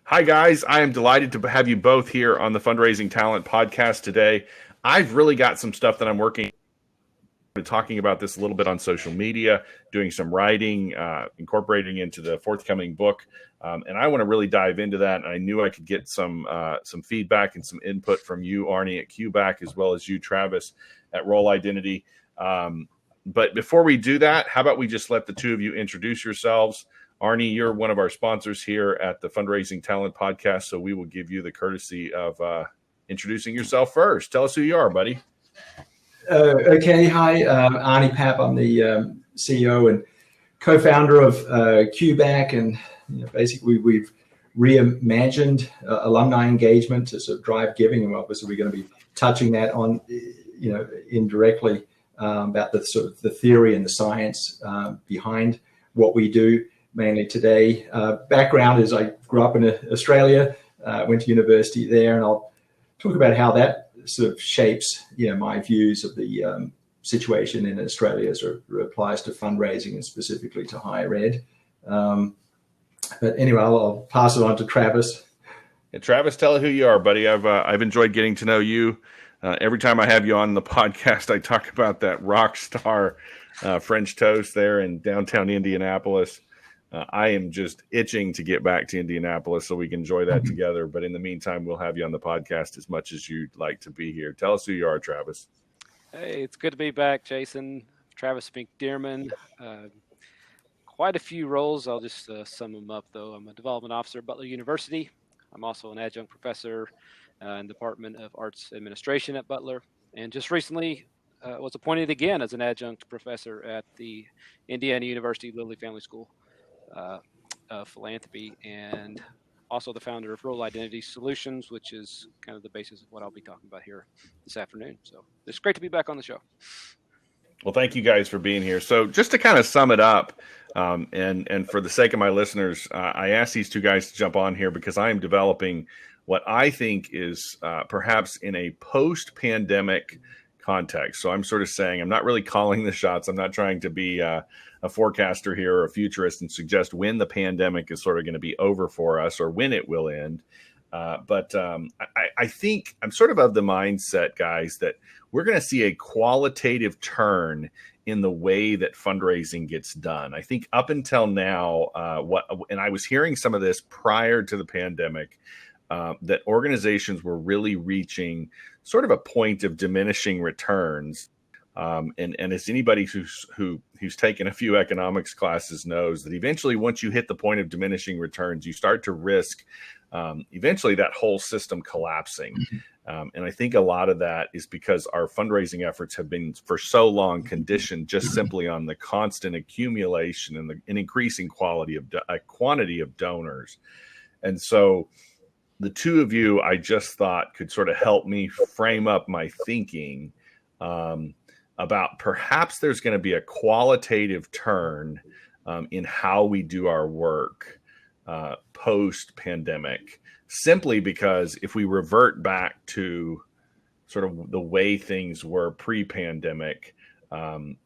Hi, guys. I am delighted to have you both here on the Fundraising Talent Podcast today. I've really got some stuff that I'm working on, talking about this a little bit on social media, doing some writing, incorporating into the forthcoming book. And I want to really dive into that. And I knew I could get some feedback and some input from you, Arnie, at CueBack, as well as you, Travis, at Role Identity. But before we do that, how about we just let the two of you introduce yourselves? Arnie, you're one of our sponsors here at the Fundraising Talent Podcast, so we will give you the courtesy of introducing yourself first. Tell us who you are, buddy. Okay. Hi, Arnie Papp. I'm the CEO and co-founder of CueBack, and basically we've reimagined alumni engagement to sort of drive giving, and obviously we're going to be touching that on, indirectly about the sort of the theory and the science behind what we do. Mainly today. Background is I grew up in Australia, went to university there, and I'll talk about how that sort of shapes, my views of the situation in Australia as it applies to fundraising and specifically to higher ed. But anyway, I'll pass it on to Travis. Yeah, Travis, tell who you are, buddy. I've enjoyed getting to know you. Every time I have you on the podcast, I talk about that rock star French toast there in downtown Indianapolis. I am just itching to get back to Indianapolis so we can enjoy that together. But in the meantime, we'll have you on the podcast as much as you'd like to be here. Tell us who you are, Travis. Hey, it's good to be back, Jason. Travis McDearman. Quite a few roles. I'll just sum them up, though. I'm a development officer at Butler University. I'm also an adjunct professor in the Department of Arts Administration at Butler. And just recently was appointed again as an adjunct professor at the Indiana University Lilly Family School of Philanthropy, and also the founder of Role Identity Solutions, which is kind of the basis of what I'll be talking about here this afternoon. So it's great to be back on the show. Well, thank you guys for being here. So just to kind of sum it up, and for the sake of my listeners, I asked these two guys to jump on here because I am developing what I think is perhaps in a post-pandemic context. So I'm sort of saying I'm not really calling the shots. I'm not trying to be a forecaster here or a futurist and suggest when the pandemic is sort of going to be over for us or when it will end. But I think I'm sort of the mindset, guys, that we're going to see a qualitative turn in the way that fundraising gets done. I think up until now, and I was hearing some of this prior to the pandemic, that organizations were really reaching sort of a point of diminishing returns. And as anybody who's taken a few economics classes knows, that eventually once you hit the point of diminishing returns, you start to risk eventually that whole system collapsing. And I think a lot of that is because our fundraising efforts have been for so long conditioned just simply on the constant accumulation and an increasing quantity of donors. And so the two of you, I just thought could sort of help me frame up my thinking about perhaps there's going to be a qualitative turn in how we do our work post-pandemic, simply because if we revert back to sort of the way things were pre-pandemic,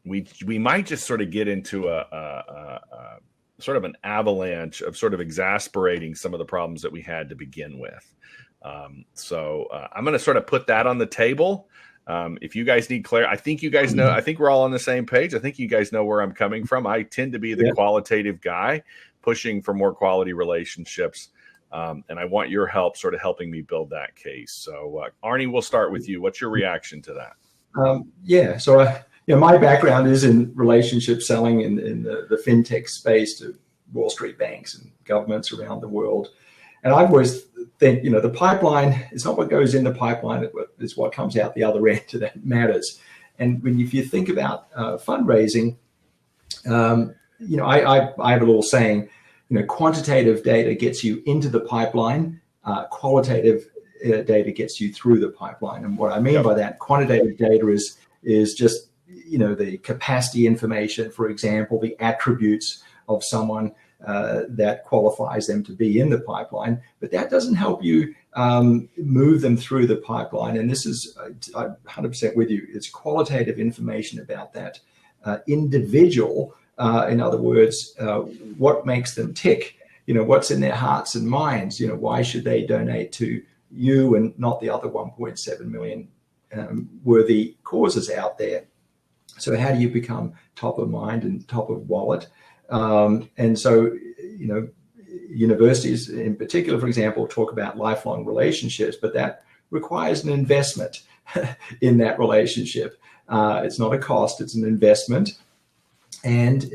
we might just sort of get into a sort of an avalanche of sort of exasperating some of the problems that we had to begin with. So I'm going to sort of put that on the table. If you guys need clarity, I think you guys know, I think we're all on the same page. I think you guys know where I'm coming from. I tend to be the qualitative guy pushing for more quality relationships. And I want your help sort of helping me build that case. So Arnie, we'll start with you. What's your reaction to that? So my background is in relationship selling in the fintech space to Wall Street banks and governments around the world. And I always think, the pipeline is not what goes in the pipeline, it's what comes out the other end that matters. And if you think about fundraising, I have a little saying, quantitative data gets you into the pipeline, qualitative data gets you through the pipeline. And what I mean by that, quantitative data is just, the capacity information, for example, the attributes of someone that qualifies them to be in the pipeline, but that doesn't help you move them through the pipeline. And this is, I'm 100% with you. It's qualitative information about that individual. In other words, what makes them tick. what's in their hearts and minds. Why should they donate to you and not the other 1.7 million worthy causes out there? So how do you become top of mind and top of wallet? And so, universities in particular, for example, talk about lifelong relationships, but that requires an investment in that relationship. It's not a cost, it's an investment. And,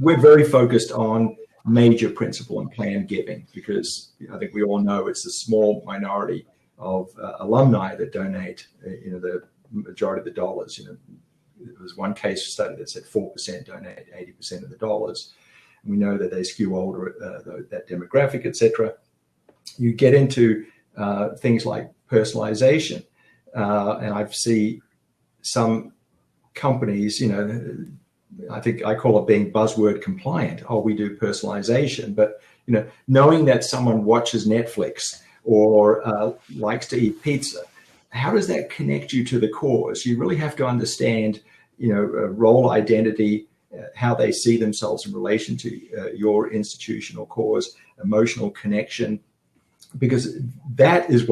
we're very focused on major principle and plan giving, because I think we all know it's a small minority of alumni that donate, the majority of the dollars. There was one case study that said 4% donate 80% of the dollars. And we know that they skew older, that demographic, etc. You get into things like personalization. And I see some companies, I think I call it being buzzword compliant. Oh, we do personalization. But, knowing that someone watches Netflix or likes to eat pizza, how does that connect you to the cause? You really have to understand, role identity, how they see themselves in relation to your institution or cause, emotional connection, because that is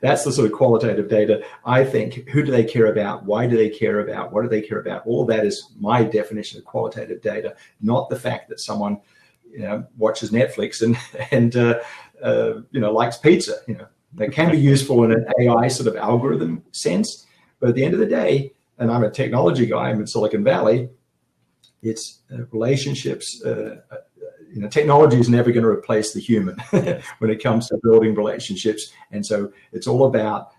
that's the sort of qualitative data. I think, who do they care about? Why do they care about? What do they care about? All that is my definition of qualitative data, not the fact that someone, watches Netflix and likes pizza. That can be useful in an AI sort of algorithm sense. But at the end of the day, and I'm a technology guy, I'm in Silicon Valley, it's relationships. Technology is never going to replace the human when it comes to building relationships. And so it's all about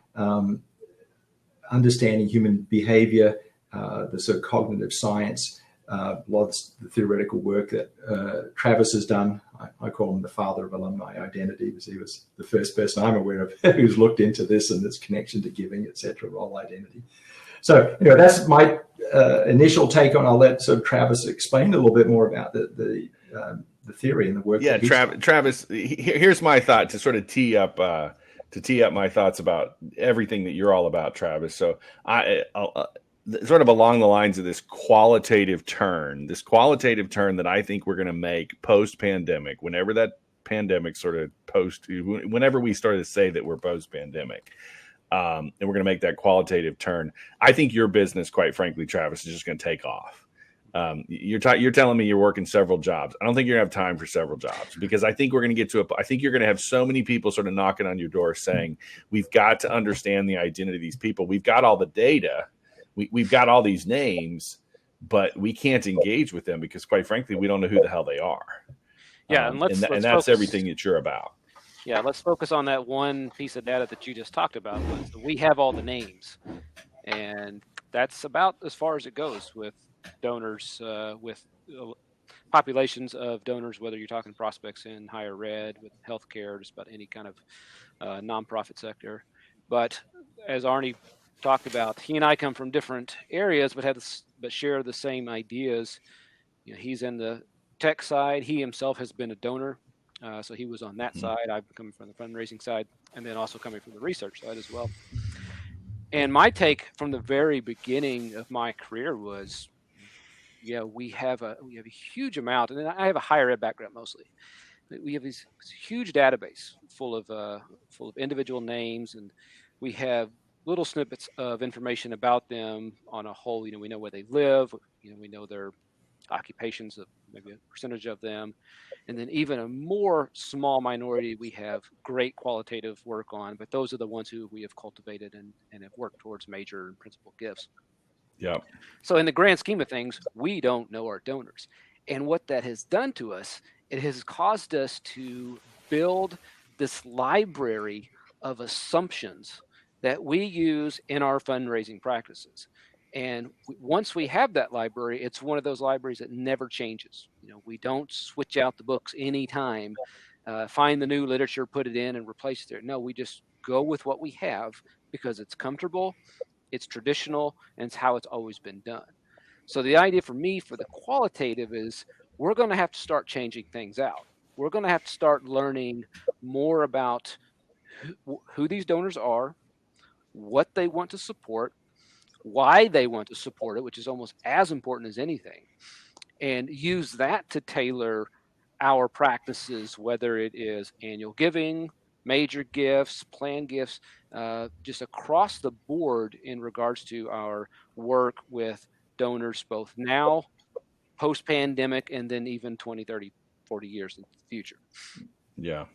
understanding human behavior, the sort of cognitive science, a lot of the theoretical work that Travis has done. I call him the father of alumni identity, because he was the first person I'm aware of who's looked into this and its connection to giving, et cetera, role identity. So, that's my initial take on. I'll let sort of Travis explain a little bit more about the theory and the work. Yeah, Travis. Here's my thought to sort of tee up my thoughts about everything that you're all about, Travis. So, I'll sort of along the lines of this qualitative turn that I think we're going to make post-pandemic, whenever that pandemic sort of whenever we started to say that we're post-pandemic. And we're going to make that qualitative turn. I think your business, quite frankly, Travis, is just going to take off. You're telling me you're working several jobs. I don't think you're going to have time for several jobs, because I think we're going to get to I think you're going to have so many people sort of knocking on your door saying, we've got to understand the identity of these people. We've got all the data. We've got all these names, but we can't engage with them because, quite frankly, we don't know who the hell they are. Yeah. And let's that's focus. Everything that you're about. Yeah, let's focus on that one piece of data that you just talked about. We have all the names, and that's about as far as it goes with donors, with populations of donors, whether you're talking prospects in higher ed, with healthcare, just about any kind of nonprofit sector. But as Arnie talked about, he and I come from different areas, but share the same ideas. He's in the tech side. He himself has been a donor. So he was on that side. I've coming from the fundraising side, and then also coming from the research side as well. And my take from the very beginning of my career was, we have a huge amount, and I have a higher ed background mostly. We have this huge database full of individual names, and we have little snippets of information about them on a whole. We know where they live. We know their occupations, of maybe a percentage of them. And then even a more small minority we have great qualitative work on, but those are the ones who we have cultivated and have worked towards major and principal gifts. Yeah. So in the grand scheme of things, we don't know our donors. And what that has done to us, it has caused us to build this library of assumptions that we use in our fundraising practices. And once we have that library, it's one of those libraries that never changes. We don't switch out the books anytime, find the new literature, put it in, and replace it there. No, we just go with what we have because it's comfortable, it's traditional, and it's how it's always been done. So the idea for me for the qualitative is we're going to have to start changing things out. We're going to have to start learning more about who these donors are, what they want to support, why they want to support it, which is almost as important as anything, and use that to tailor our practices, whether it is annual giving, major gifts, planned gifts, just across the board in regards to our work with donors, both now, post-pandemic, and then even 20, 30, 40 years in the future. Yeah.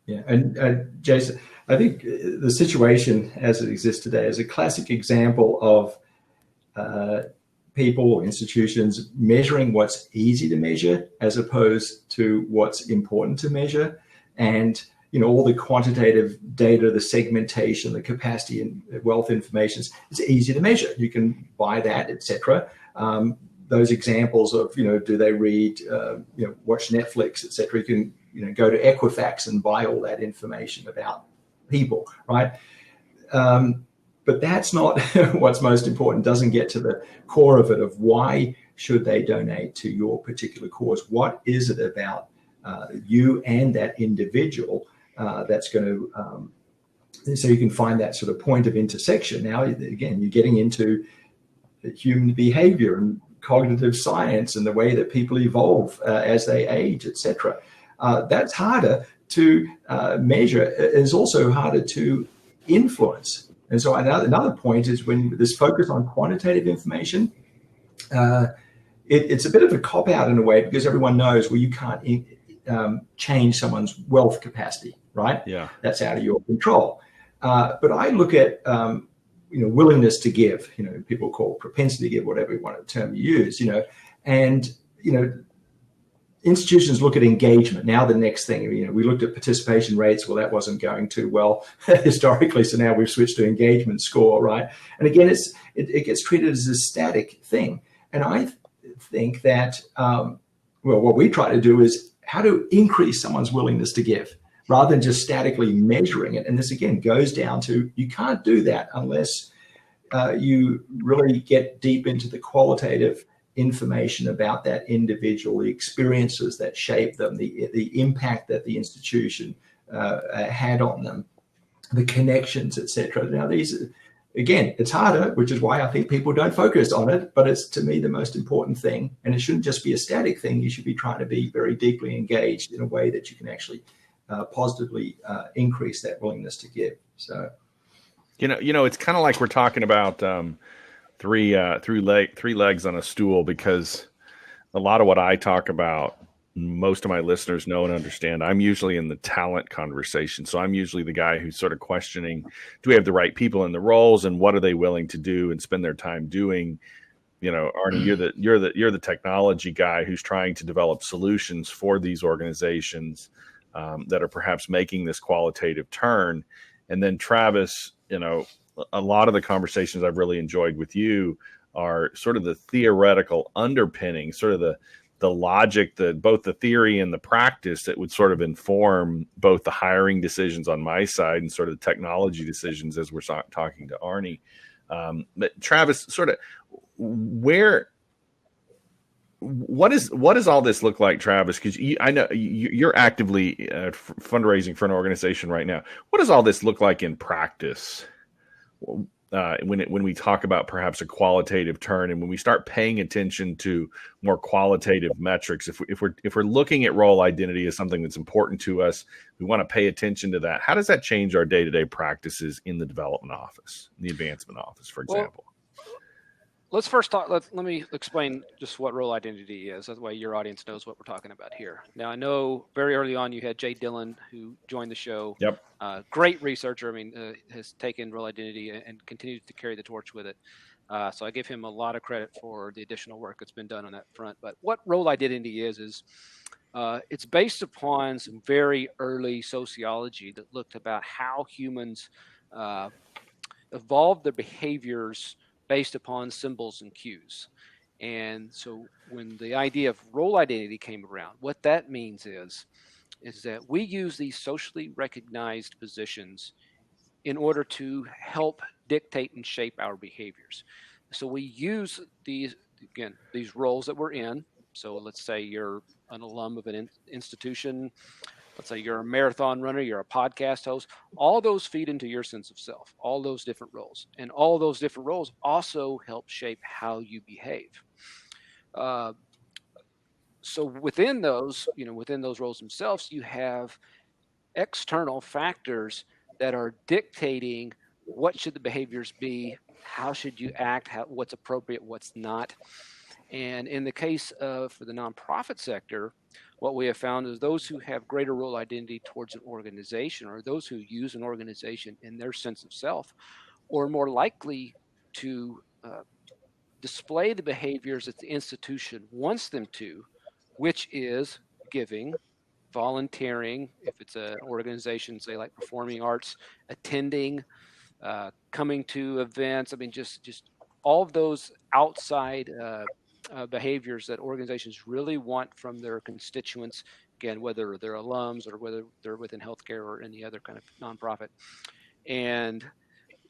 Yeah, and Jason, I think the situation as it exists today is a classic example of people or institutions measuring what's easy to measure as opposed to what's important to measure. And all the quantitative data, the segmentation, the capacity and wealth information, it's easy to measure. You can buy that, etc. Those examples of do they read, watch Netflix, etc. You can go to Equifax and buy all that information about people, right? But that's not what's most important. Doesn't get to the core of it, of why should they donate to your particular cause? What is it about you and that individual that's going to, so you can find that sort of point of intersection. Now, again, you're getting into human behavior and cognitive science and the way that people evolve as they age, etc. That's harder to measure. It's also harder to influence. And so another point is when this focus on quantitative information, it's a bit of a cop-out in a way, because everyone knows, well, you can't change someone's wealth capacity, right? Yeah. That's out of your control. But I look at willingness to give. People call propensity to give, whatever term you use. And institutions look at engagement. Now the next thing, we looked at participation rates. Well, that wasn't going too well historically, so now we've switched to engagement score, right? And again, it gets treated as a static thing. And I think that what we try to do is how to increase someone's willingness to give, rather than just statically measuring it. And this again goes down to, you can't do that unless you really get deep into the qualitative information about that individual, the experiences that shape them, the impact that the institution had on them, the connections, etc. Now these, again, it's harder, which is why I think people don't focus on it, but it's, to me, the most important thing. And it shouldn't just be a static thing. You should be trying to be very deeply engaged in a way that you can actually positively increase that willingness to give. So, it's kind of like we're talking about three legs on a stool, because a lot of what I talk about, most of my listeners know and understand. I'm usually in the talent conversation. So I'm usually the guy who's sort of questioning, do we have the right people in the roles, and what are they willing to do and spend their time doing? Arnie, you're the technology guy who's trying to develop solutions for these organizations that are perhaps making this qualitative turn. And then Travis, a lot of the conversations I've really enjoyed with you are sort of the theoretical underpinning, sort of the logic, both the theory and the practice that would sort of inform both the hiring decisions on my side and sort of the technology decisions as we're talking to Arnie. But Travis, sort of what does all this look like, Travis? Because I know you're actively fundraising for an organization right now. What does all this look like in practice? When we talk about perhaps a qualitative turn, and when we start paying attention to more qualitative metrics, if we're looking at role identity as something that's important to us, we want to pay attention to that. How does that change our day-to-day practices in the development office, the advancement office, for example? Let's first talk. Let me explain just what role identity is. That way your audience knows what we're talking about here. Now, I know very early on you had Jay Dillon, who joined the show. Yep. Great researcher. Has taken role identity and continued to carry the torch with it. So I give him a lot of credit for the additional work that's been done on that front. But what role identity is it's based upon some very early sociology that looked about how humans evolved their behaviors based upon symbols and cues. And so when the idea of role identity came around, what that means is that we use these socially recognized positions in order to help dictate and shape our behaviors. So we use these roles that we're in. So let's say you're an alum of an institution. Let's say you're a marathon runner, you're a podcast host. All those feed into your sense of self, all those different roles. And all those different roles also help shape how you behave. So within those roles themselves, you have external factors that are dictating what should the behaviors be, how should you act, what's appropriate, what's not. And in the case of for the nonprofit sector, what we have found is those who have greater role identity towards an organization, or those who use an organization in their sense of self, are more likely to display the behaviors that the institution wants them to, which is giving, volunteering, if it's an organization, say like performing arts, attending, coming to events. I mean, just all of those outside behaviors that organizations really want from their constituents, again, whether they're alums or whether they're within healthcare or any other kind of nonprofit. And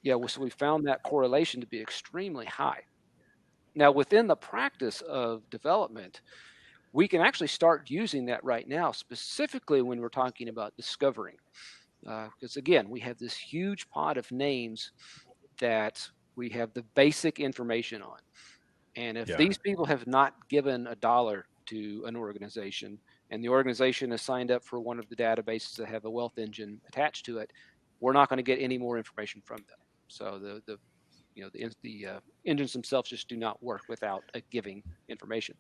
so we found that correlation to be extremely high. Now, within the practice of development, we can actually start using that right now, specifically when we're talking about discovering. Because again, we have this huge pot of names that we have the basic information on. And if these people have not given $1 to an organization, and the organization has signed up for one of the databases that have a wealth engine attached to it, we're not going to get any more information from them. So the engines themselves just do not work without giving information.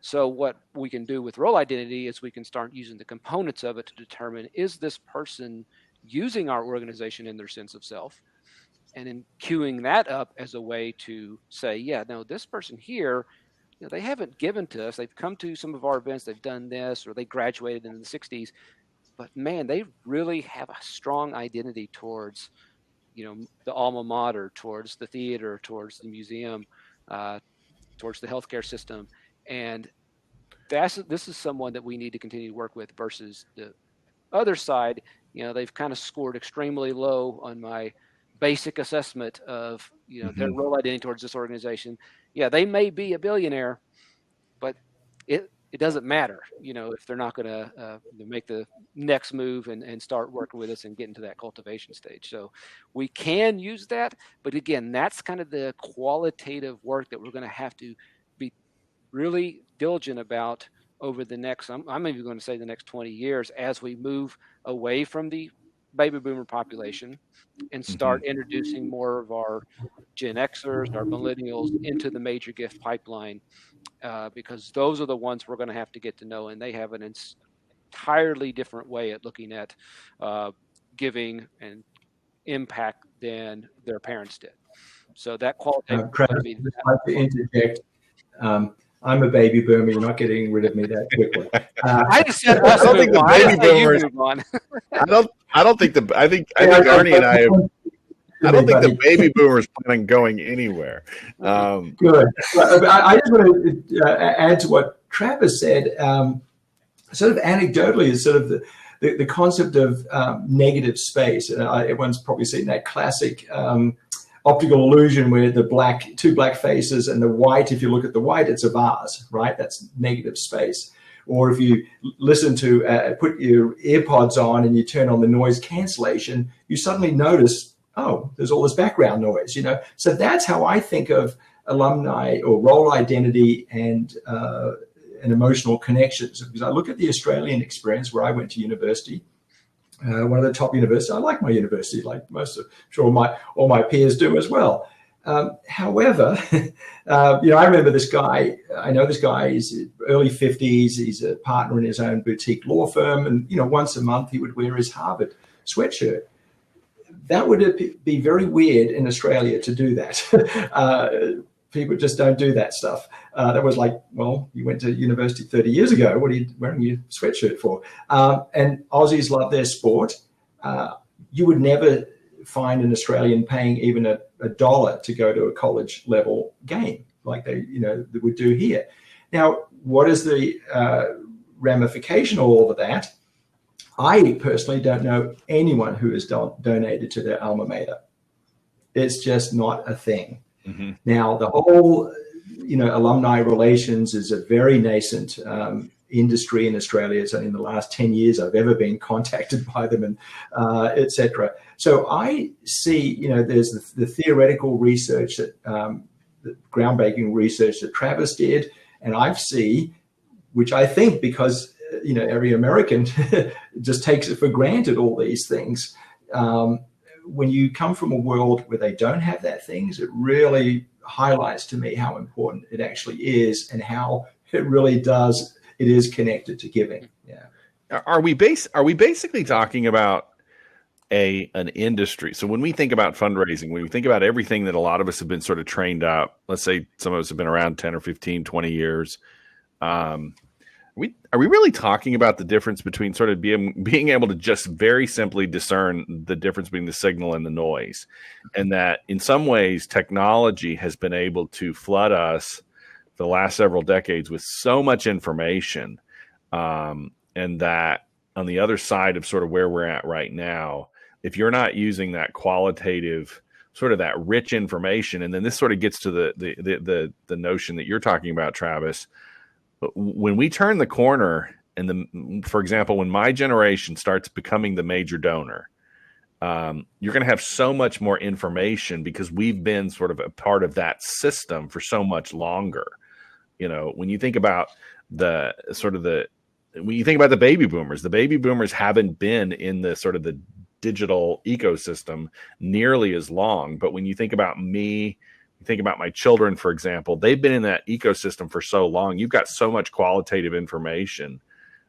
So what we can do with role identity is we can start using the components of it to determine, is this person using our organization in their sense of self? And then queuing that up as a way to say, this person here, they haven't given to us. They've come to some of our events, they've done this, or they graduated in the 60s. But man, they really have a strong identity towards, the alma mater, towards the theater, towards the museum, towards the healthcare system. And this is someone that we need to continue to work with, versus the other side. They've kind of scored extremely low on my basic assessment of, their role identity towards this organization. They may be a billionaire, but it doesn't matter, if they're not going to make the next move and start working with us and get into that cultivation stage. So we can use that, but again, that's kind of the qualitative work that we're going to have to be really diligent about over the next, I'm even going to say the next 20 years, as we move away from the baby boomer population and start introducing more of our Gen Xers, our millennials into the major gift pipeline, because those are the ones we're going to have to get to know, and they have an entirely different way at looking at giving and impact than their parents did. So that qualitative. Travis, I'd like to interject. I'm a baby boomer. You're not getting rid of me that quickly. I just said I don't think the baby boomers. I think Arnie and I have. I don't think the baby boomers plan on going anywhere. Good. I just want to add to what Travis said. Sort of anecdotally, is sort of the concept of negative space. Everyone's probably seen that classic optical illusion where the two black faces and the white, if you look at the white, it's a vase, right? That's negative space. Or if you listen to, put your earpods on and you turn on the noise cancellation, you suddenly notice, oh, there's all this background noise, So that's how I think of alumni or role identity and emotional connections. Because I look at the Australian experience where I went to university, one of the top universities. I like my university, like I'm sure all my peers do as well. However, I remember this guy. I know this guy. He's early 50s. He's a partner in his own boutique law firm, and once a month he would wear his Harvard sweatshirt. That would be very weird in Australia to do that. People just don't do that stuff. That was like, well, you went to university 30 years ago. What are you wearing your sweatshirt for? And Aussies love their sport. You would never find an Australian paying even $1 to go to a college level game like they would do here. Now, what is the ramification of all of that? I personally don't know anyone who has donated to their alma mater. It's just not a thing. Mm-hmm. Now, the whole, alumni relations is a very nascent industry in Australia. It's only in the last 10 years I've ever been contacted by them, and et cetera. So I see, there's the theoretical research that the groundbreaking research that Travis did, and I see which I think because, every American just takes it for granted, all these things. When you come from a world where they don't have that things, it really highlights to me how important it actually is and how it is connected to giving. Yeah. Are we basically talking about an industry? So when we think about fundraising, when we think about everything that a lot of us have been sort of trained up, let's say some of us have been around 10 or 15, 20 years. Are we really talking about the difference between sort of being able to just very simply discern the difference between the signal and the noise? And that in some ways technology has been able to flood us for the last several decades with so much information, and that on the other side of sort of where we're at right now, if you're not using that qualitative, sort of that rich information, and then this sort of gets to the notion that you're talking about, Travis. When we turn the corner, for example, when my generation starts becoming the major donor, you're going to have so much more information because we've been sort of a part of that system for so much longer. When you think about when you think about the baby boomers haven't been in the sort of the digital ecosystem nearly as long. But when you think about me, you think about my children, for example, they've been in that ecosystem for so long. You've got so much qualitative information.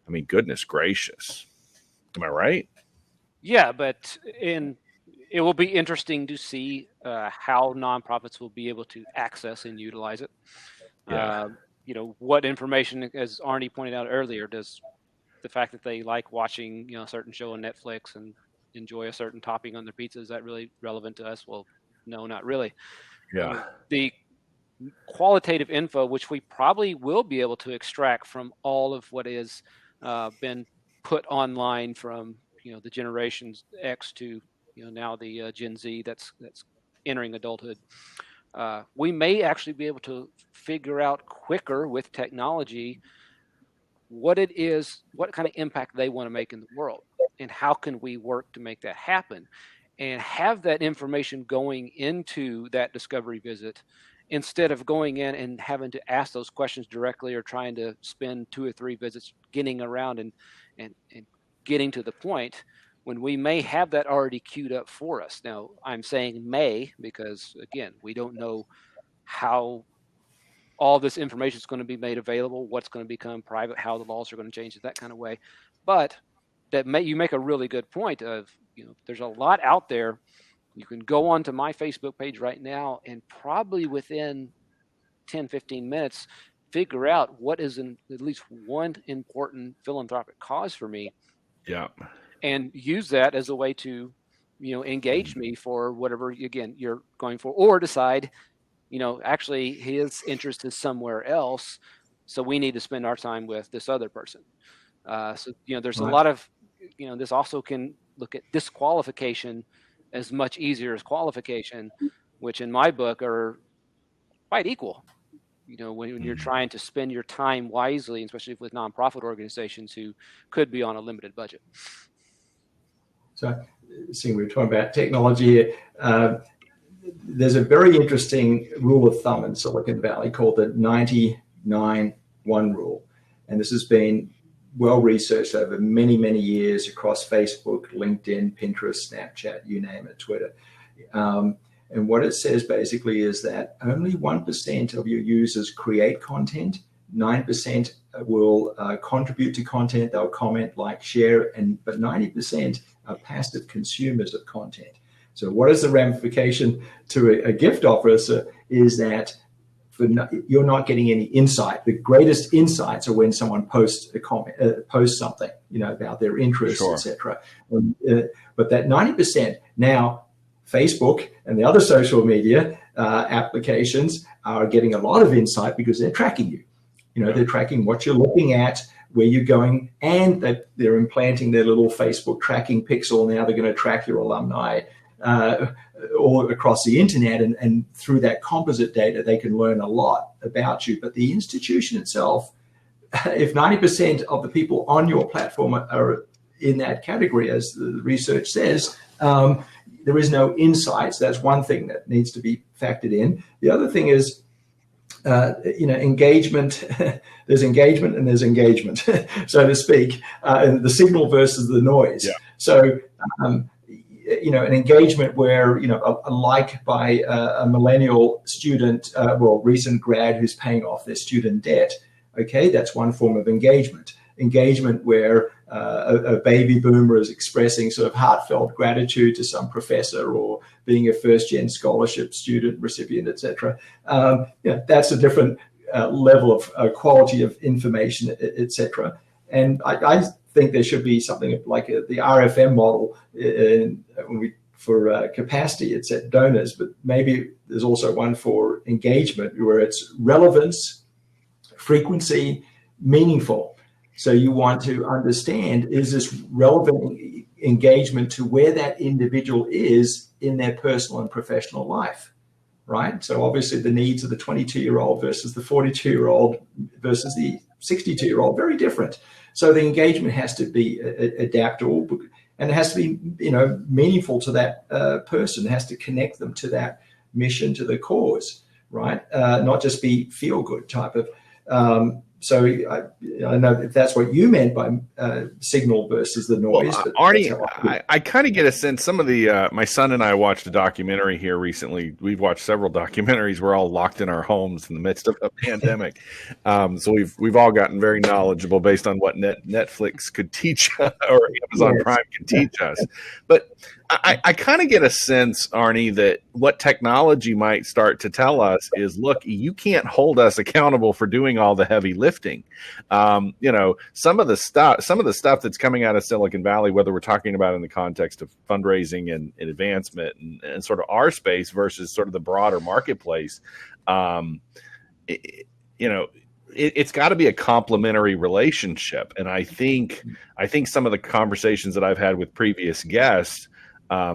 I mean, goodness gracious. Am I right? Yeah, but it will be interesting to see how nonprofits will be able to access and utilize it. Yeah. What information, as Arnie pointed out earlier, does the fact that they like watching, a certain show on Netflix and enjoy a certain topping on their pizza, is that really relevant to us? Well, no, not really. Yeah. The qualitative info, which we probably will be able to extract from all of what has been put online from the generations X to now the Gen Z that's entering adulthood. We may actually be able to figure out quicker with technology what it is, what kind of impact they want to make in the world, and how can we work to make that happen, and have that information going into that discovery visit instead of going in and having to ask those questions directly or trying to spend 2 or 3 visits getting around and getting to the point when we may have that already queued up for us. Now, I'm saying may because, again, we don't know how all this information is going to be made available, what's going to become private, how the laws are going to change it, that kind of way. But you make a really good point of, there's a lot out there. You can go onto my Facebook page right now and probably within 10, 15 minutes, figure out what is at least one important philanthropic cause for me. Yeah. And use that as a way to, engage me for whatever, again, you're going for, or decide, actually his interest is somewhere else. So we need to spend our time with this other person. So, there's Right. a lot of, this also can look at disqualification as much easier as qualification, which in my book are quite equal. When you're trying to spend your time wisely, especially with nonprofit organizations who could be on a limited budget. So, seeing we were talking about technology, there's a very interesting rule of thumb in Silicon Valley called the 99-1 rule. And this has been well researched over many, many years across Facebook, LinkedIn, Pinterest, Snapchat, you name it, Twitter. And what it says basically is that only 1% of your users create content, 9% will contribute to content, they'll comment, like, share, but 90% are passive consumers of content. So what is the ramification to a gift officer is that you're not getting any insight. The greatest insights are when someone posts a comment, posts something, about their interests, Sure. etc. But that 90% now, Facebook and the other social media applications are getting a lot of insight because they're tracking you. They're tracking what you're looking at, where you're going, and they're implanting their little Facebook tracking pixel. Now they're going to track your alumni all across the internet, and through that composite data, they can learn a lot about you. But the institution itself, if 90% of the people on your platform are in that category, as the research says, there is no insights. That's one thing that needs to be factored in. The other thing is, engagement, there's engagement and there's engagement, so to speak, and the signal versus the noise. Yeah. So, an engagement where, a like by a millennial student, recent grad who's paying off their student debt. Okay, that's one form of engagement. Engagement where a baby boomer is expressing sort of heartfelt gratitude to some professor or being a first-gen scholarship student recipient, etc. That's a different level of quality of information, etc. And I think there should be something like the RFM model for capacity. It's at donors, but maybe there's also one for engagement where it's relevance, frequency, meaningful. So you want to understand, is this relevant engagement to where that individual is in their personal and professional life, right? So obviously the needs of the 22-year-old versus the 42-year-old versus the 62-year-old, very different. So the engagement has to be adaptable, and it has to be, meaningful to that person. It has to connect them to that mission, to the cause, right? Not just be feel-good type of. So I don't know if that's what you meant by signal versus the noise. Well, Arnie, I kind of get a sense. Some of the my son and I watched a documentary here recently. We've watched several documentaries. We're all locked in our homes in the midst of a pandemic, so we've all gotten very knowledgeable based on what Netflix could teach or Amazon Prime can teach us. But I kind of get a sense, Arnie, that what technology might start to tell us is, look, you can't hold us accountable for doing all the heavy lifting. Some of the stuff that's coming out of Silicon Valley, whether we're talking about in the context of fundraising and advancement and sort of our space versus sort of the broader marketplace, it's got to be a complementary relationship. And I think some of the conversations that I've had with previous guests,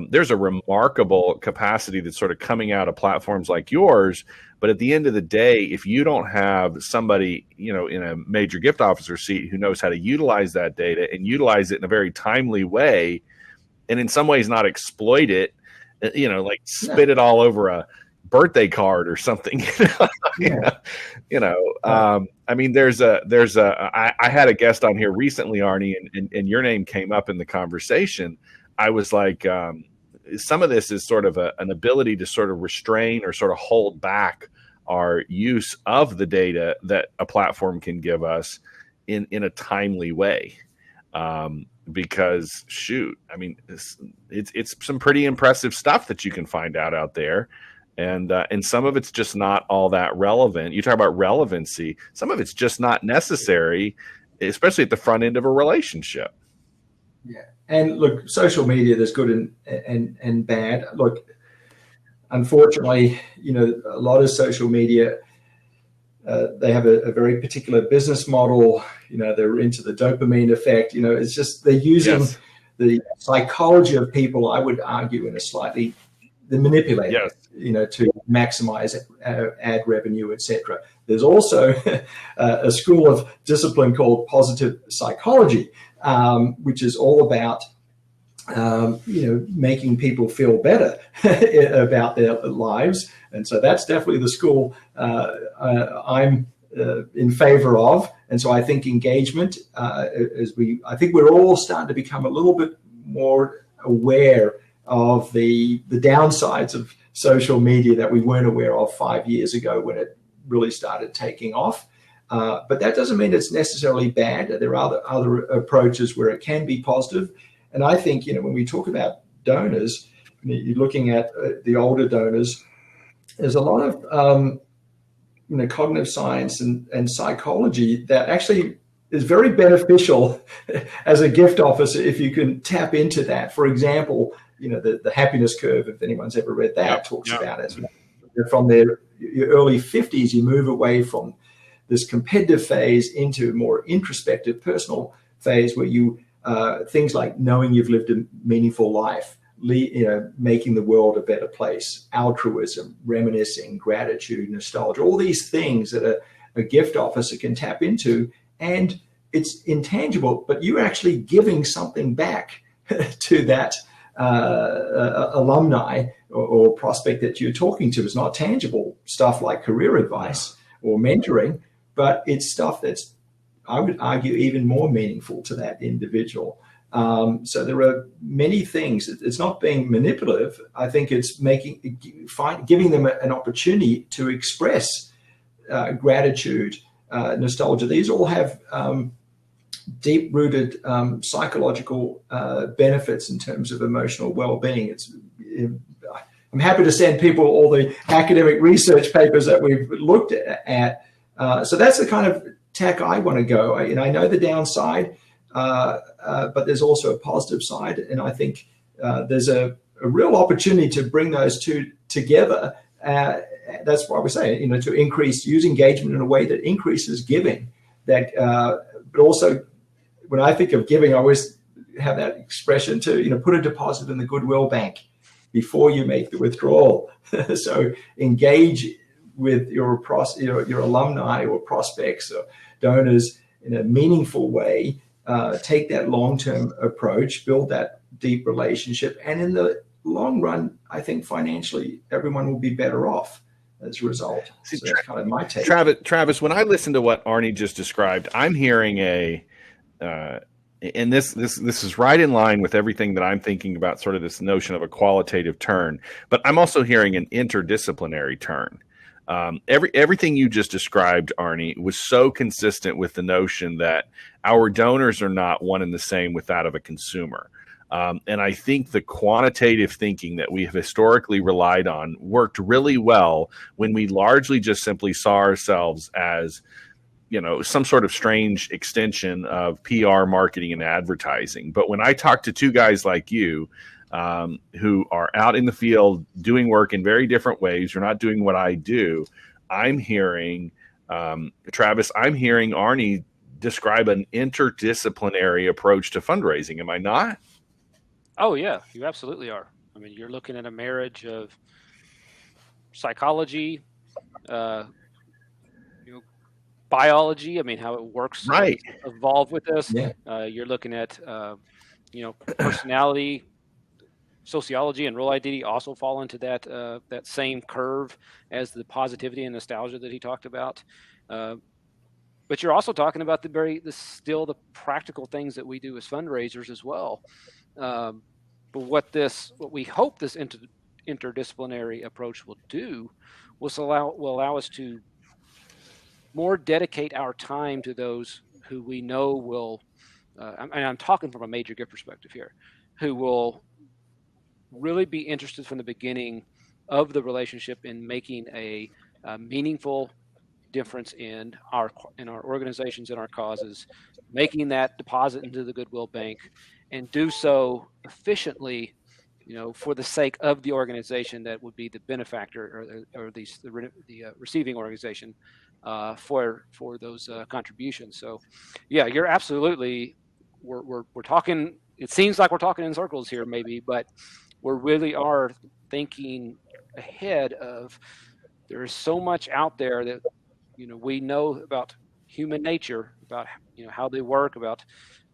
there's a remarkable capacity that's sort of coming out of platforms like yours. But at the end of the day, if you don't have somebody, in a major gift officer seat who knows how to utilize that data and utilize it in a very timely way, and in some ways not exploit it, spit it all over a birthday card or something, I had a guest on here recently, Arnie, and your name came up in the conversation. I was like, some of this is sort of an ability to sort of restrain or sort of hold back our use of the data that a platform can give us in a timely way. Because shoot, I mean, it's some pretty impressive stuff that you can find out there. And some of it's just not all that relevant. You talk about relevancy. Some of it's just not necessary, especially at the front end of a relationship. Yeah. And look, social media, there's good and bad. Look, unfortunately, a lot of social media, they have a very particular business model. They're into the dopamine effect. It's just they're using the psychology of people, I would argue, in a slightly manipulated, to maximize ad revenue, etc. There's also a school of discipline called positive psychology, which is all about making people feel better about their lives. And so that's definitely the school I'm in favor of. And so I think engagement, I think we're all starting to become a little bit more aware of the downsides of social media that we weren't aware of 5 years ago when it really started taking off. But that doesn't mean it's necessarily bad. There are other approaches where it can be positive. And I think, when we talk about donors, you're looking at the older donors, there's a lot of cognitive science and psychology that actually is very beneficial as a gift officer if you can tap into that. For example, the happiness curve, if anyone's ever read that, talks about it. From your early 50s, you move away from this competitive phase into a more introspective, personal phase where you things like knowing you've lived a meaningful life, making the world a better place, altruism, reminiscing, gratitude, nostalgia, all these things that a gift officer can tap into. And it's intangible, but you're actually giving something back to that alumni or prospect that you're talking to. It's not tangible stuff like career advice or mentoring, but it's stuff that's, I would argue, even more meaningful to that individual. So there are many things. It's not being manipulative. I think it's giving them an opportunity to express gratitude, nostalgia. These all have deep-rooted psychological benefits in terms of emotional well-being. I'm happy to send people all the academic research papers that we've looked at. So that's the kind of tack I want to go. I know the downside, but there's also a positive side, and I think there's a real opportunity to bring those two together. That's why we say, to use engagement in a way that increases giving. But also, when I think of giving, I always have that expression to, put a deposit in the goodwill bank before you make the withdrawal. So engage with your alumni or prospects or donors in a meaningful way. Take that long-term approach, build that deep relationship, and in the long run, I think financially everyone will be better off as a result. So that's kind of my take. Travis, when I listen to what Arnie just described, I'm hearing and this is right in line with everything that I'm thinking about, sort of this notion of a qualitative turn, but I'm also hearing an interdisciplinary turn. Everything you just described, Arnie, was so consistent with the notion that our donors are not one and the same with that of a consumer. And I think the quantitative thinking that we have historically relied on worked really well when we largely just simply saw ourselves as, some sort of strange extension of PR, marketing, and advertising. But when I talk to two guys like you, who are out in the field doing work in very different ways, you're not doing what I do, I'm hearing, Travis, I'm hearing Arnie describe an interdisciplinary approach to fundraising. Am I not? Oh, yeah, you absolutely are. I mean, you're looking at a marriage of psychology, biology. I mean, how it works, right? Evolve with us. Yeah. You're looking at, personality, sociology, and role identity also fall into that same curve as the positivity and nostalgia that he talked about. But you're also talking about the practical things that we do as fundraisers as well. But what we hope this interdisciplinary approach will do will allow us to more dedicate our time to those who we know will, and I'm talking from a major gift perspective here, who will really be interested from the beginning of the relationship in making a meaningful difference in our organizations and our causes, making that deposit into the goodwill bank, and do so efficiently, for the sake of the organization that would be the benefactor or the receiving organization for those contributions. So, yeah, you're absolutely. We're talking. It seems like we're talking in circles here, maybe, but we really are thinking ahead of. There is so much out there that we know about human nature, about how they work, about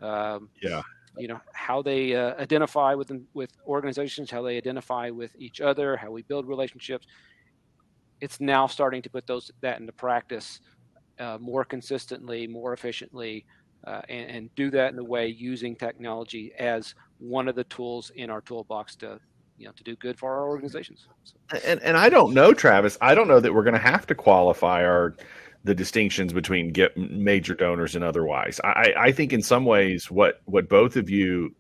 how they identify with organizations, how they identify with each other, how we build relationships. It's now starting to put that into practice more consistently, more efficiently, and do that in a way using technology as one of the tools in our toolbox to do good for our organizations. And I don't know, Travis. I don't know that we're going to have to qualify the distinctions between major donors and otherwise. I think in some ways what both of you,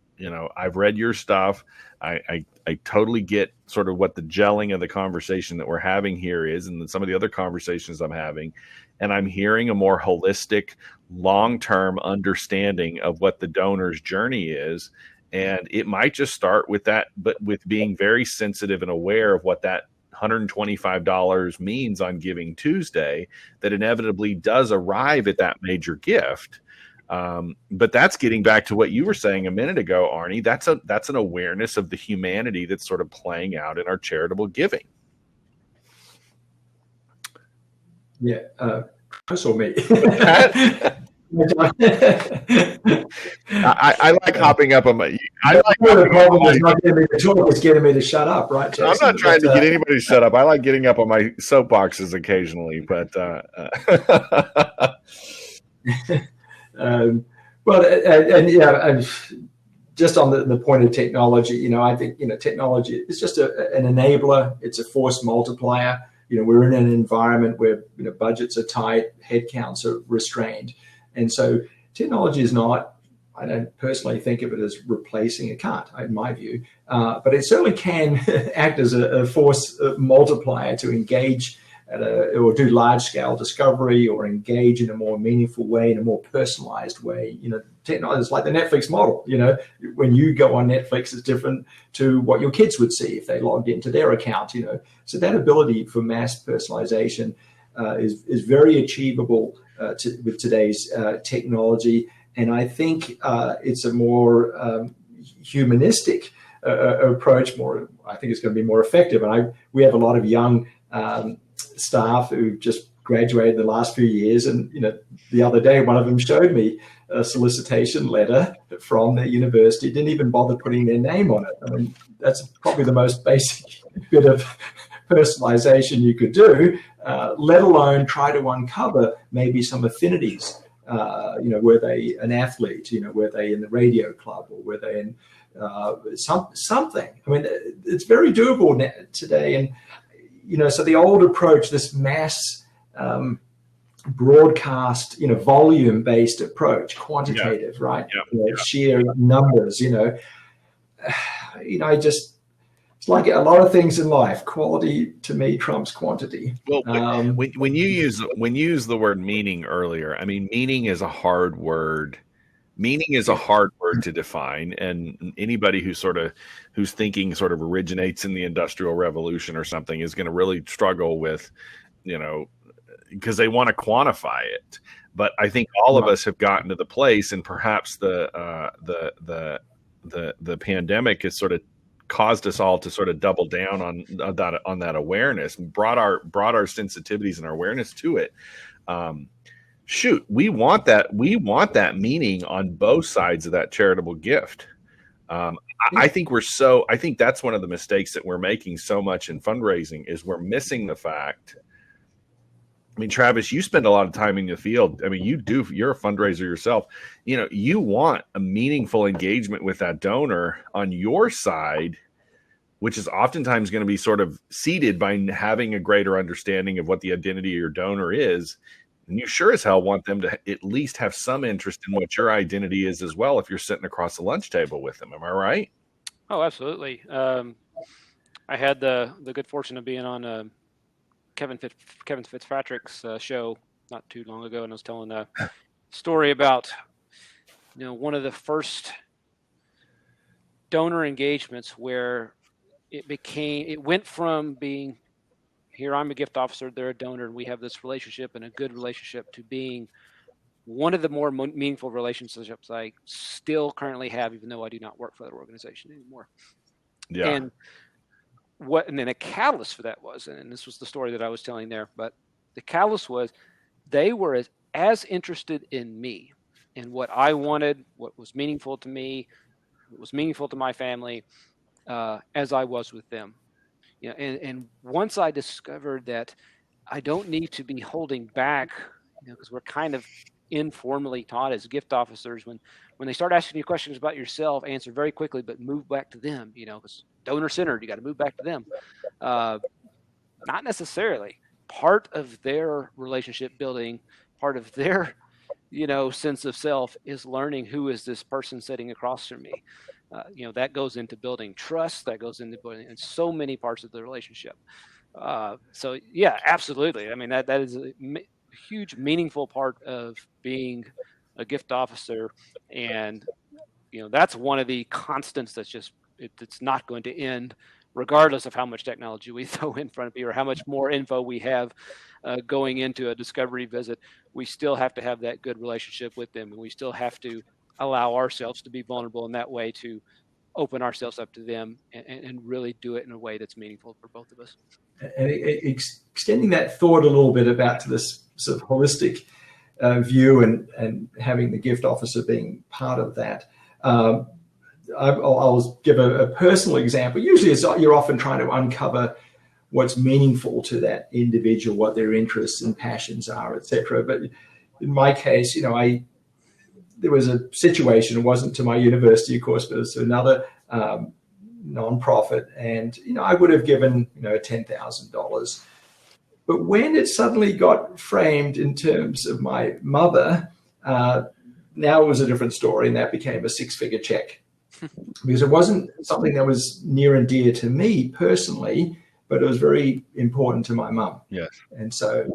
I've read your stuff. I totally get sort of what the gelling of the conversation that we're having here is, and some of the other conversations I'm having. And I'm hearing a more holistic, long-term understanding of what the donor's journey is. And it might just start with that, but with being very sensitive and aware of what that $125 means on Giving Tuesday, that inevitably does arrive at that major gift. But that's getting back to what you were saying a minute ago, Arnie. That's an awareness of the humanity that's sort of playing out in our charitable giving. Yeah, Chris or me? I like hopping up on my. I like the problem is not getting me to talk; it's getting me to shut up, right, Jason? I'm not trying to get anybody to shut up. I like getting up on my soapboxes occasionally, but well, and yeah, and just on the point of technology, I think technology is just an enabler. It's a force multiplier. We're in an environment where budgets are tight, headcounts are restrained, and so technology is not. I don't personally think of it as replacing. It can't, in my view, but it certainly can act as a force multiplier to engage or do large-scale discovery or engage in a more meaningful way, in a more personalized way. Technology is like the Netflix model. When you go on Netflix, it's different to what your kids would see if they logged into their account. So that ability for mass personalization is very achievable with today's technology. And I think it's a more humanistic approach. I think it's going to be more effective. And we have a lot of young staff who just graduated the last few years. And the other day, one of them showed me a solicitation letter from the university. Didn't even bother putting their name on it. I mean, that's probably the most basic bit of personalization you could do. Let alone try to uncover maybe some affinities. Were they an athlete? Were they in the radio club, or were they in something? I mean, it's very doable today. And, so the old approach, this mass broadcast, volume-based approach, quantitative, right? Sheer numbers, it's like a lot of things in life. Quality to me trumps quantity. Well, when you use the word meaning earlier, I mean, meaning is a hard word. Meaning is a hard word to define, and anybody who's thinking sort of originates in the Industrial Revolution or something is going to really struggle with, because they want to quantify it. But I think all of us have gotten to the place, and perhaps the pandemic has sort of caused us all to sort of double down on that awareness, and brought our sensitivities and our awareness to it. We want that meaning on both sides of that charitable gift. I think that's one of the mistakes that we're making so much in fundraising, is we're missing the fact. I mean, Travis, you spend a lot of time in the field. I mean, you're a fundraiser yourself. You want a meaningful engagement with that donor on your side, which is oftentimes going to be sort of seeded by having a greater understanding of what the identity of your donor is. And you sure as hell want them to at least have some interest in what your identity is as well, if you're sitting across the lunch table with them. Am I right? Oh, absolutely. I had the good fortune of being on Kevin Fitzpatrick's show not too long ago, and I was telling a story about one of the first donor engagements where it went from being, here I'm a gift officer, they're a donor, and we have this relationship and a good relationship, to being one of the more meaningful relationships I still currently have, even though I do not work for that organization anymore. Yeah. And then a catalyst for that was, and this was the story that I was telling there, but the catalyst was they were as interested in me and what I wanted, what was meaningful to me, what was meaningful to my family, as I was with them. And once I discovered that I don't need to be holding back, because we're kind of informally taught as gift officers, when they start asking you questions about yourself, answer very quickly, but move back to them, because donor-centered, you got to move back to them. Not necessarily. Part of their relationship building, part of their, sense of self is learning, who is this person sitting across from me. That goes into building trust, that goes into building in so many parts of the relationship. So yeah, absolutely. I mean, that is a huge, meaningful part of being a gift officer. And, that's one of the constants that's just, it's not going to end, regardless of how much technology we throw in front of you or how much more info we have going into a discovery visit. We still have to have that good relationship with them, and we still have to allow ourselves to be vulnerable in that way, to open ourselves up to them and really do it in a way that's meaningful for both of us. And extending that thought a little bit about to this sort of holistic view and having the gift officer being part of that. I'll give a personal example. Usually you're often trying to uncover what's meaningful to that individual, what their interests and passions are, etc. But in my case, there was a situation, it wasn't to my university, of course, but it was to another nonprofit. And, I would have given, $10,000. But when it suddenly got framed in terms of my mother, now it was a different story, and that became a six-figure check. Because it wasn't something that was near and dear to me personally, but it was very important to my mum. Yes. And so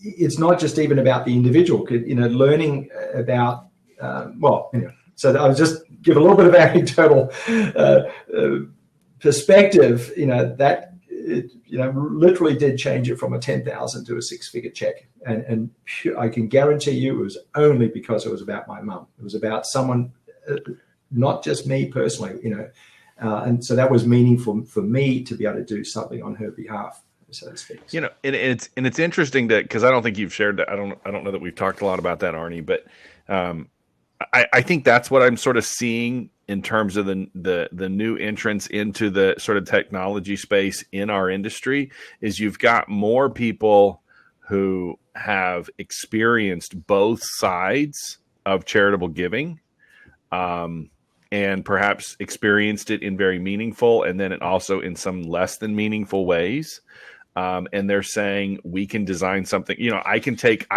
it's not just even about the individual, learning about, so I'll just give a little bit of anecdotal perspective, that literally did change it from a 10,000 to a six-figure check. And I can guarantee you it was only because it was about my mum. It was about someone, not just me personally, and so that was meaningful for me to be able to do something on her behalf, so to speak. And it's interesting because I don't think you've shared that. I don't know that we've talked a lot about that, Arnie, but I think that's what I'm sort of seeing in terms of the new entrance into the sort of technology space in our industry is you've got more people who have experienced both sides of charitable giving, and perhaps experienced it in very meaningful and then it also in some less than meaningful ways. And they're saying we can design something, I can take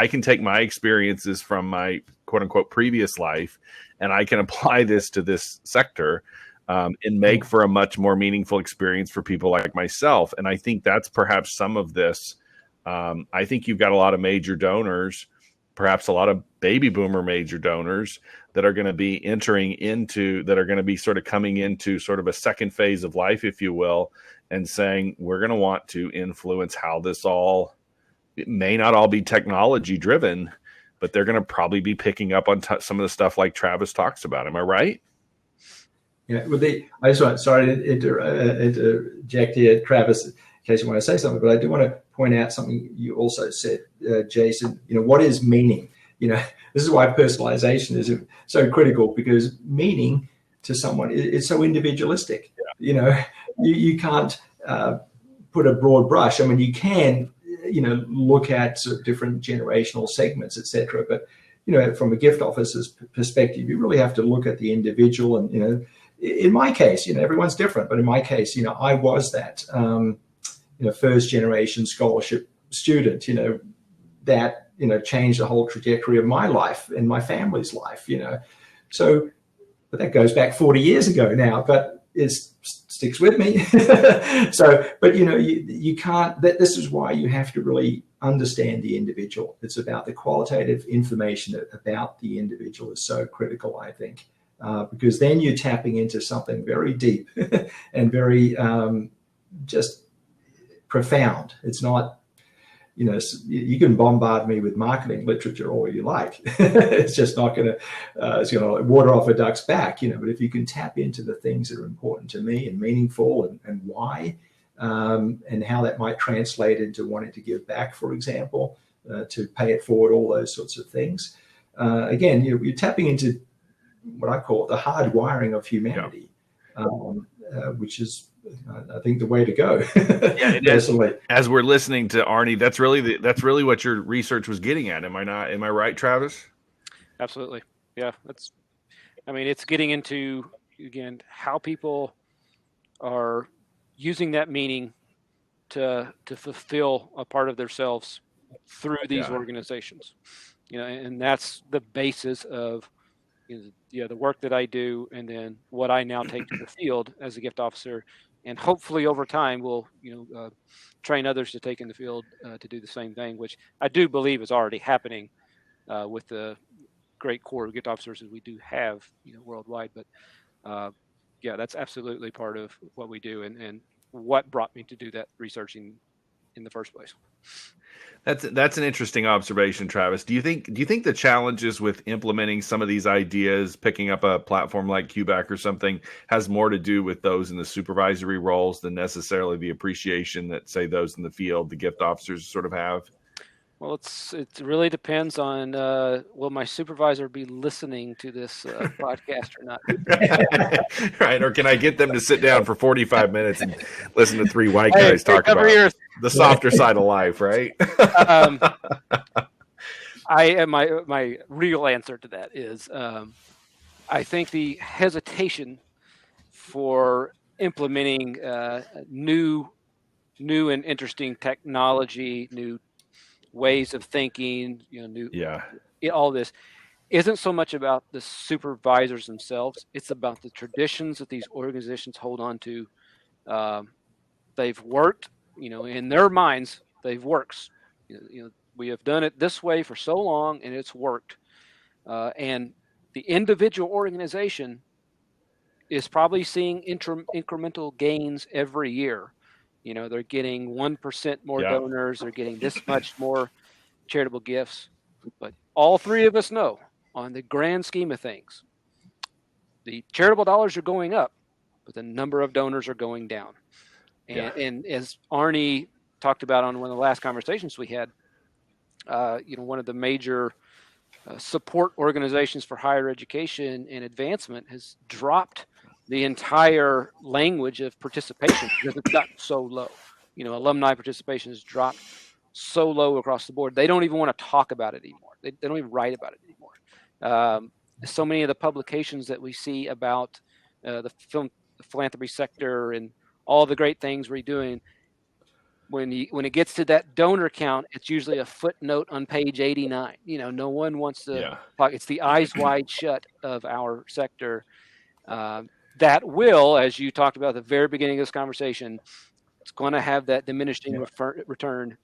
my experiences from my quote unquote previous life and I can apply this to this sector and make for a much more meaningful experience for people like myself. And I think that's perhaps some of this. I think you've got a lot of major donors, perhaps a lot of baby boomer major donors that are going to be that are going to be sort of coming into sort of a second phase of life, if you will, and saying, we're going to want to influence how it may not all be technology driven, but they're going to probably be picking up on some of the stuff like Travis talks about. Am I right? Yeah. Well, I just want, sorry to interject here, Travis, in case you want to say something, but I do want to point out something you also said, Jason. What is meaning? This is why personalization is so critical, because meaning to someone is so individualistic. Yeah. You can't put a broad brush. I mean, you can, look at sort of different generational segments, et cetera. But, from a gift officer's perspective, you really have to look at the individual. And, in my case, everyone's different. But in my case, I was that, first generation scholarship student, that, changed the whole trajectory of my life and my family's life, So, but that goes back 40 years ago now, but it sticks with me. So, but you can't, this is why you have to really understand the individual. It's about the qualitative information about the individual is so critical, I think, because then you're tapping into something very deep and very just profound. It's not, you can bombard me with marketing literature all you like. It's just not going to, it's going to water off a duck's back, but if you can tap into the things that are important to me and meaningful and why, and how that might translate into wanting to give back, for example, to pay it forward, all those sorts of things. Again, you're tapping into what I call the hard wiring of humanity, which is, I think, the way to go. Yeah, as we're listening to Arnie, that's really what your research was getting at. Am I right, Travis? Absolutely. Yeah, it's getting into, again, how people are using that meaning to fulfill a part of themselves through these organizations. And that's the basis of the work that I do, and then what I now take to the field as a gift officer. And hopefully over time, we'll train others to take in the field to do the same thing, which I do believe is already happening with the great core of gift officers that we do have worldwide. But that's absolutely part of what we do, and what brought me to do that researching in the first place. That's an interesting observation, Travis. Do you think the challenges with implementing some of these ideas, picking up a platform like CueBack or something, has more to do with those in the supervisory roles than necessarily the appreciation that, say, those in the field, the gift officers, sort of have? Well, it really depends on will my supervisor be listening to this podcast or not? Right, or can I get them to sit down for 45 minutes and listen to three white guys talk about the softer side of life, right? My real answer to that is I think the hesitation for implementing new and interesting technology, new ways of thinking, all this isn't so much about the supervisors themselves. It's about the traditions that these organizations hold on to. They've worked, in their minds, they've worked. We have done it this way for so long, and it's worked. And the individual organization is probably seeing incremental gains every year. They're getting 1% more donors. They're getting this much more charitable gifts. But all three of us know, on the grand scheme of things, the charitable dollars are going up, but the number of donors are going down. And as Arnie talked about on one of the last conversations we had, one of the major support organizations for higher education and advancement has dropped the entire language of participation because it's gotten so low. Alumni participation has dropped so low across the board. They don't even want to talk about it anymore. They don't even write about it anymore. So many of the publications that we see about the philanthropy sector and all the great things we're doing, when it gets to that donor count, it's usually a footnote on page 89. No one wants to talk. It's the eyes wide shut of our sector. That will, as you talked about at the very beginning of this conversation, it's going to have that diminishing return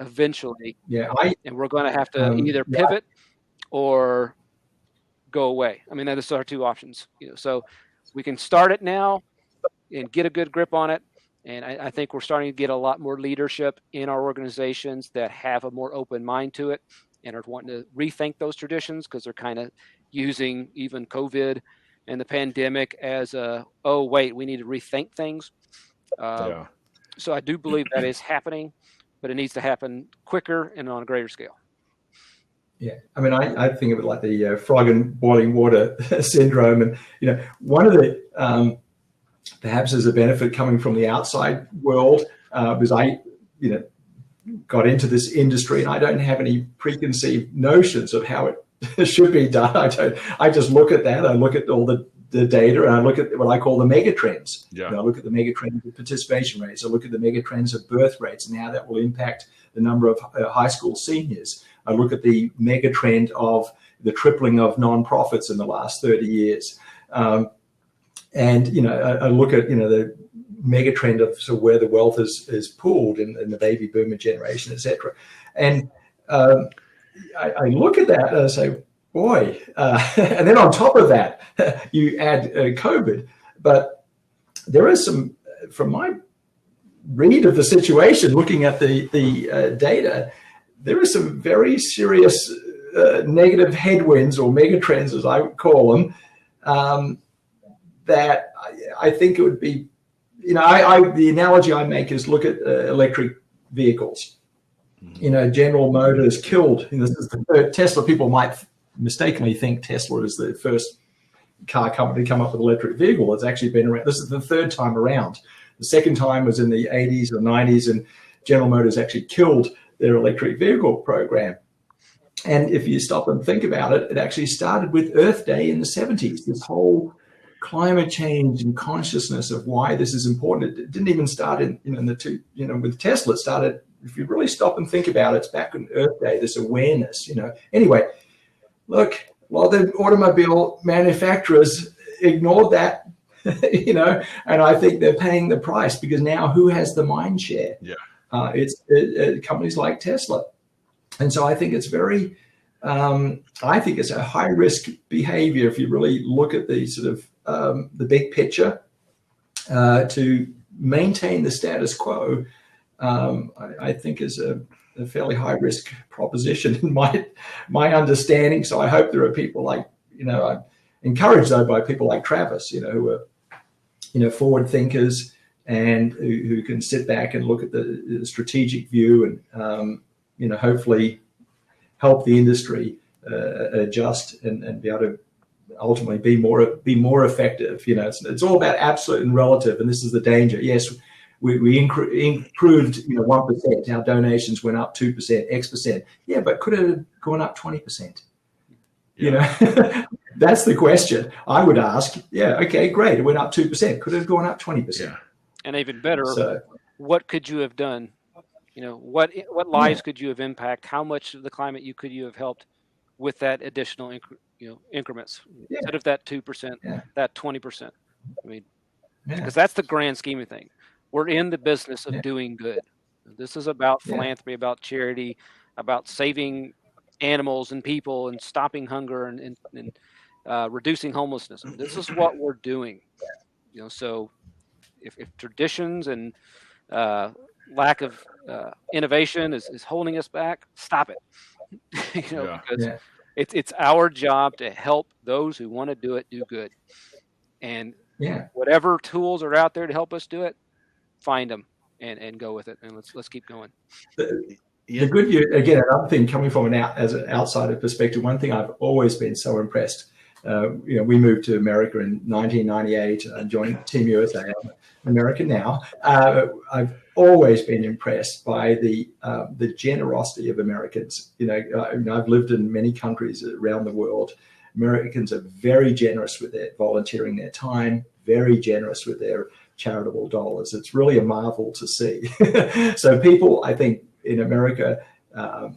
eventually. And we're going to have to either pivot or go away. I mean, that is our two options. So we can start it now and get a good grip on it. And I think we're starting to get a lot more leadership in our organizations that have a more open mind to it and are wanting to rethink those traditions, because they're kind of using even COVID and the pandemic as we need to rethink things. So I do believe that is happening, but it needs to happen quicker and on a greater scale. Yeah, I mean, I think of it like the frog in boiling water syndrome. And, one of the, perhaps as a benefit coming from the outside world, because I, got into this industry and I don't have any preconceived notions of how it should be done. I just look at that. I look at all the data, and I look at what I call the mega trends. I look at the mega trends of participation rates. I look at the mega trends of birth rates and how that will impact the number of high school seniors. I look at the mega trend of the tripling of nonprofits in the last 30 years. And, I look at, the mega trend of sort of where the wealth is pooled in the baby boomer generation, et cetera. And I look at that and I say, boy, and then on top of that, you add COVID. But there is some, from my read of the situation, looking at the data, there is some very serious negative headwinds, or megatrends, as I would call them, that I think it would be, the analogy I make is look at electric vehicles. General Motors killed, this is the third Tesla. People might mistakenly think Tesla is the first car company to come up with an electric vehicle. It's actually been around. This is the third time around. The second time was in the 80s or 90s, and General Motors actually killed their electric vehicle program. And if you stop and think about it, it actually started with Earth Day in the 70s. This whole climate change and consciousness of why this is important. It didn't even start with Tesla. It started, if you really stop and think about it, it's back on Earth Day, this awareness, Anyway, look, a lot of the automobile manufacturers ignored that, and I think they're paying the price, because now who has the mind share? It's companies like Tesla. And so I think it's very, I think it's a high risk behavior if you really look at the sort of the big picture to maintain the status quo. I think is a fairly high risk proposition in my understanding. So I hope there are people like, I'm encouraged though by people like Travis, who are, forward thinkers and who can sit back and look at the strategic view and, hopefully help the industry adjust and be able to ultimately be more effective. It's all about absolute and relative, and this is the danger. Yes, we improved 1%. Our donations went up 2%, X%. Yeah, but could it have gone up 20%? That's the question I would ask. Yeah, okay, great. It went up 2%. Could it have gone up 20%? Yeah. And even better, what could you have done? What lives could you have impacted? How much of the climate could you have helped with that additional increments instead of that 2%, that 20%? I mean, because that's the grand scheme of things. We're in the business of doing good. This is about philanthropy, about charity, about saving animals and people and stopping hunger and reducing homelessness. This is what we're doing. So if traditions and lack of innovation is holding us back, stop it. Because it's our job to help those who want to do it do good. And whatever tools are out there to help us do it, find them and go with it. And let's keep going. The good news, again, another thing coming from as an outsider perspective, one thing I've always been so impressed. We moved to America in 1998 and joined Team USA. I'm American now. I've always been impressed by the generosity of Americans. I've lived in many countries around the world. Americans are very generous with their volunteering, their time, very generous with their charitable dollars. It's really a marvel to see. So people, I think, in America,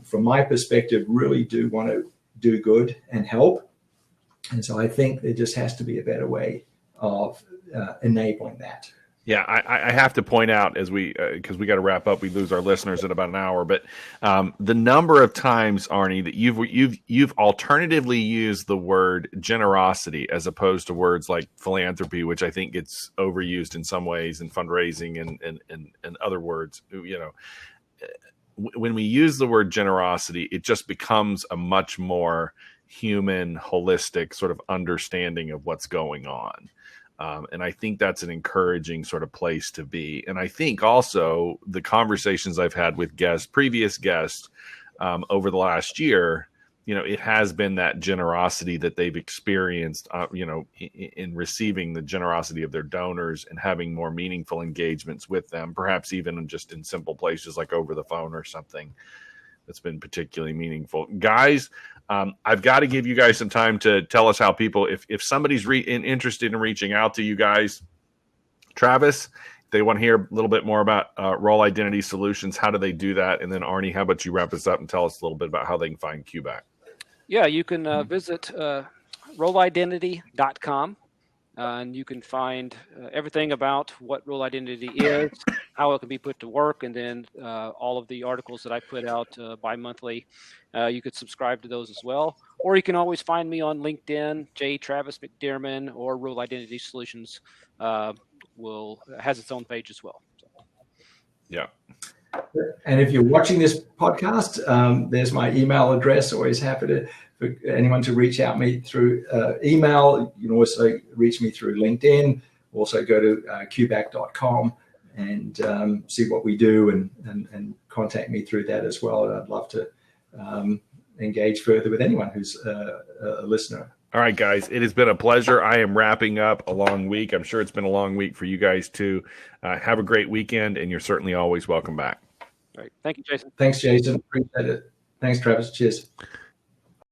from my perspective, really do want to do good and help. And so I think there just has to be a better way of enabling that. Yeah, I have to point out because we got to wrap up. We lose our listeners in about an hour. But the number of times, Arnie, that you've alternatively used the word generosity as opposed to words like philanthropy, which I think gets overused in some ways in fundraising and other words. When we use the word generosity, it just becomes a much more human, holistic sort of understanding of what's going on. And I think that's an encouraging sort of place to be. And I think also the conversations I've had with previous guests over the last year, it has been that generosity that they've experienced, in receiving the generosity of their donors and having more meaningful engagements with them, perhaps even just in simple places like over the phone or something that's been particularly meaningful. Guys, I've got to give you guys some time to tell us how people, if somebody's interested in reaching out to you guys, Travis, if they want to hear a little bit more about Role Identity Solutions, how do they do that? And then Arnie, how about you wrap us up and tell us a little bit about how they can find CueBack? Yeah, you can visit roleidentity.com. And you can find everything about what role identity is, how it can be put to work, and then all of the articles that I put out bi-monthly. You could subscribe to those as well. Or you can always find me on LinkedIn, J. Travis McDearman, or Role Identity Solutions has its own page as well. So. Yeah. And if you're watching this podcast, there's my email address. Always happy for anyone to reach out me through email. You can also reach me through LinkedIn. Also go to CueBack.com and see what we do and contact me through that as well. And I'd love to engage further with anyone who's a listener. All right, guys, it has been a pleasure. I am wrapping up a long week. I'm sure it's been a long week for you guys too. Have a great weekend, and you're certainly always welcome back. All right. Thank you, Jason. Thanks, Jason. Appreciate it. Thanks, Travis. Cheers.